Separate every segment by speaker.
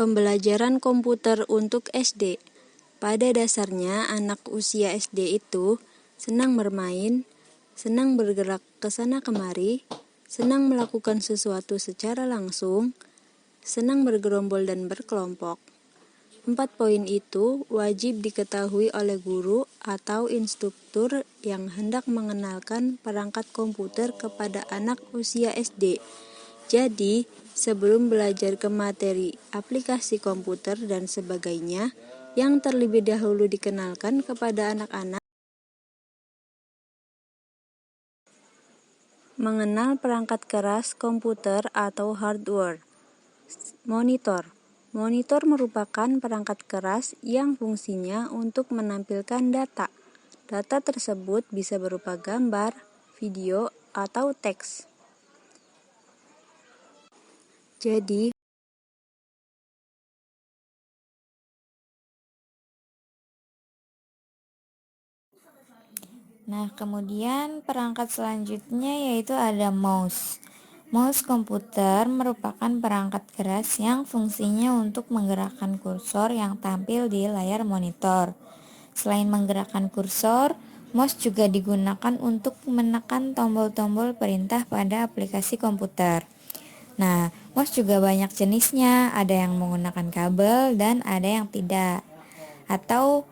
Speaker 1: Pembelajaran komputer untuk SD. Pada dasarnya, anak usia SD itu senang bermain, senang bergerak ke sana kemari, senang melakukan sesuatu secara langsung, senang bergerombol dan berkelompok. 4 poin itu wajib diketahui oleh guru atau instruktur yang hendak mengenalkan perangkat komputer kepada anak usia SD. Jadi, sebelum belajar ke materi aplikasi komputer dan sebagainya, yang terlebih dahulu dikenalkan kepada anak-anak mengenal perangkat keras komputer atau hardware. Monitor. Monitor merupakan perangkat keras yang fungsinya untuk menampilkan data. Data tersebut bisa berupa gambar, video, atau teks. Jadi,
Speaker 2: Nah, kemudian perangkat selanjutnya yaitu ada mouse. Mouse komputer merupakan perangkat keras yang fungsinya untuk menggerakkan kursor yang tampil di layar monitor. Selain menggerakkan kursor, mouse juga digunakan untuk menekan tombol-tombol perintah pada aplikasi komputer. Nah, mouse juga banyak jenisnya, ada yang menggunakan kabel dan ada yang tidak. Atau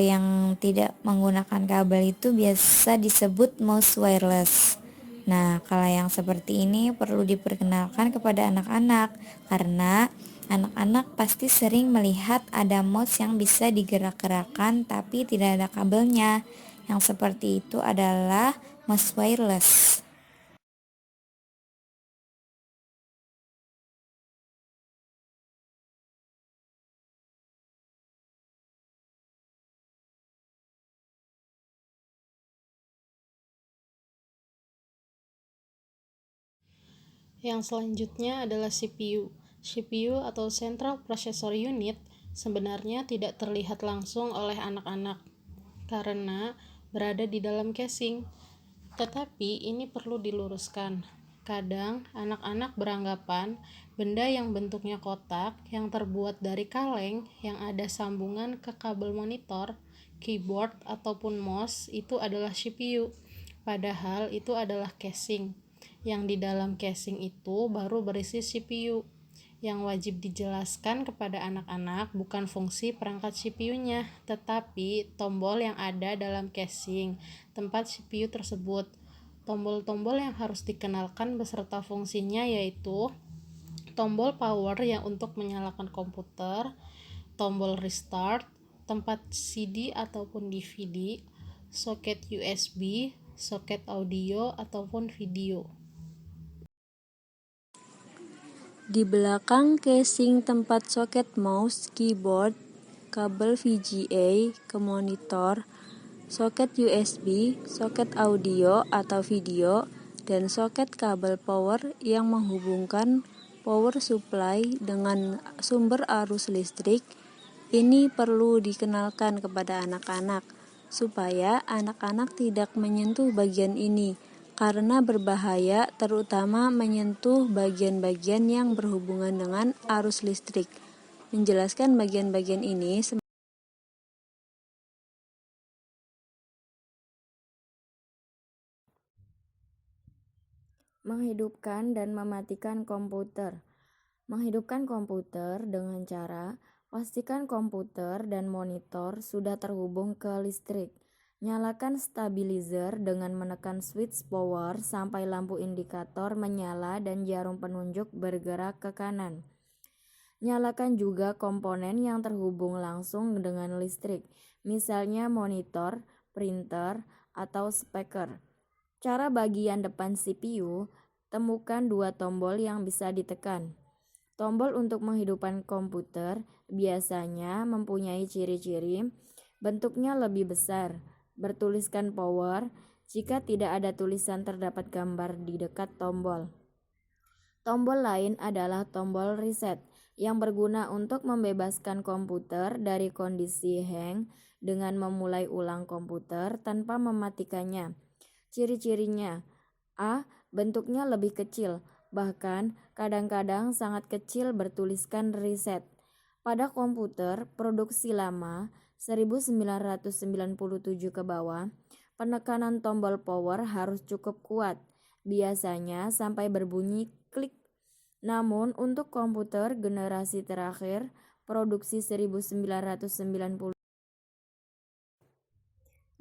Speaker 2: yang tidak menggunakan kabel itu biasa disebut mouse wireless. Nah, kalau yang seperti ini perlu diperkenalkan kepada anak-anak karena anak-anak pasti sering melihat ada mouse yang bisa digerak-gerakkan tapi tidak ada kabelnya. Yang seperti itu adalah mouse wireless.
Speaker 3: Yang selanjutnya adalah CPU. CPU atau Central Processor Unit sebenarnya tidak terlihat langsung oleh anak-anak karena berada di dalam casing. Tetapi ini perlu diluruskan. Kadang anak-anak beranggapan benda yang bentuknya kotak yang terbuat dari kaleng yang ada sambungan ke kabel monitor, keyboard, ataupun mouse itu adalah CPU. Padahal itu adalah casing. Yang di dalam casing itu baru berisi CPU. Yang wajib dijelaskan kepada anak-anak bukan fungsi perangkat CPU-nya, tetapi tombol yang ada dalam casing tempat CPU tersebut. Tombol-tombol yang harus dikenalkan beserta fungsinya yaitu tombol power yang untuk menyalakan komputer, tombol restart, tempat CD ataupun DVD, soket USB, soket audio ataupun video.
Speaker 1: di belakang casing tempat soket mouse, keyboard, kabel VGA ke monitor, soket USB, soket audio atau video, dan soket kabel power yang menghubungkan power supply dengan sumber arus listrik. Ini perlu dikenalkan kepada anak-anak supaya anak-anak tidak menyentuh bagian ini karena berbahaya, terutama menyentuh bagian-bagian yang berhubungan dengan arus listrik. Menjelaskan bagian-bagian ini
Speaker 2: Menghidupkan dan mematikan komputer. Menghidupkan komputer dengan cara pastikan komputer dan monitor sudah terhubung ke listrik. Nyalakan stabilizer dengan menekan switch power sampai lampu indikator menyala dan jarum penunjuk bergerak ke kanan. Nyalakan juga komponen yang terhubung langsung dengan listrik, misalnya monitor, printer, atau speaker. Cara bagian depan CPU, temukan 2 tombol yang bisa ditekan. Tombol untuk menghidupkan komputer biasanya mempunyai ciri-ciri bentuknya lebih besar, bertuliskan power. Jika tidak ada tulisan terdapat gambar di dekat tombol. Tombol lain adalah tombol reset yang berguna untuk membebaskan komputer dari kondisi hang dengan memulai ulang komputer tanpa mematikannya. Ciri-cirinya: A. Bentuknya lebih kecil Bahkan, kadang-kadang sangat kecil bertuliskan reset. Pada komputer produksi lama 1997 ke bawah, penekanan tombol power harus cukup kuat, biasanya sampai berbunyi klik. Namun untuk komputer generasi terakhir, produksi 1990.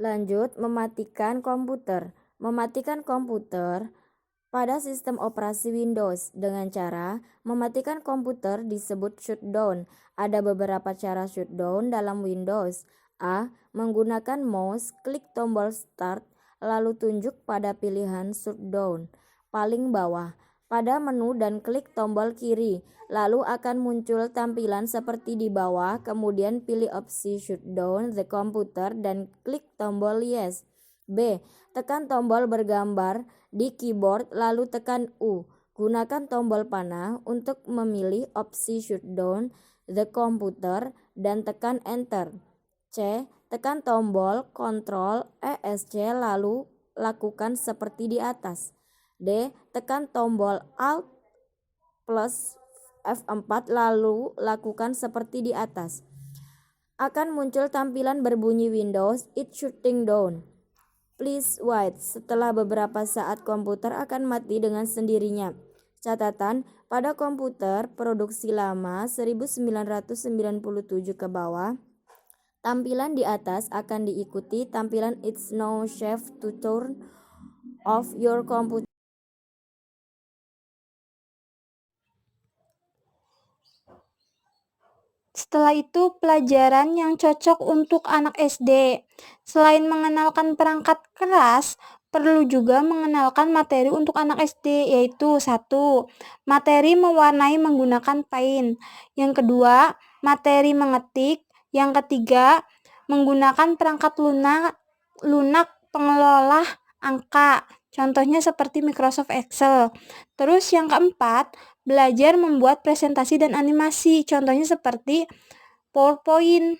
Speaker 2: Lanjut, mematikan komputer. Mematikan komputer pada sistem operasi Windows dengan cara mematikan komputer disebut shutdown. Ada beberapa cara shutdown dalam Windows. A. Menggunakan mouse, klik tombol start, lalu tunjuk pada pilihan shutdown paling bawah pada menu dan klik tombol kiri. Lalu akan muncul tampilan seperti di bawah, kemudian pilih opsi shutdown the computer dan klik tombol yes. B. Tekan tombol bergambar di keyboard lalu tekan U. Gunakan tombol panah untuk memilih opsi shutdown the computer dan tekan enter. C. Tekan tombol Ctrl ESC lalu lakukan seperti di atas. D. Tekan tombol Alt plus F4 lalu lakukan seperti di atas. Akan muncul tampilan berbunyi Windows It's shutting down. Please wait. Setelah beberapa saat komputer akan mati dengan sendirinya. Catatan, pada komputer produksi lama 1997 ke bawah, tampilan di atas akan diikuti tampilan It's now safe to turn off your computer.
Speaker 4: Setelah itu, pelajaran yang cocok untuk anak SD. Selain mengenalkan perangkat keras, perlu juga mengenalkan materi untuk anak SD, yaitu 1. Materi mewarnai menggunakan paint. Yang kedua, materi mengetik. Yang ketiga, menggunakan perangkat lunak pengelola angka. Contohnya seperti Microsoft Excel. Terus yang keempat, belajar membuat presentasi dan animasi. Contohnya seperti PowerPoint.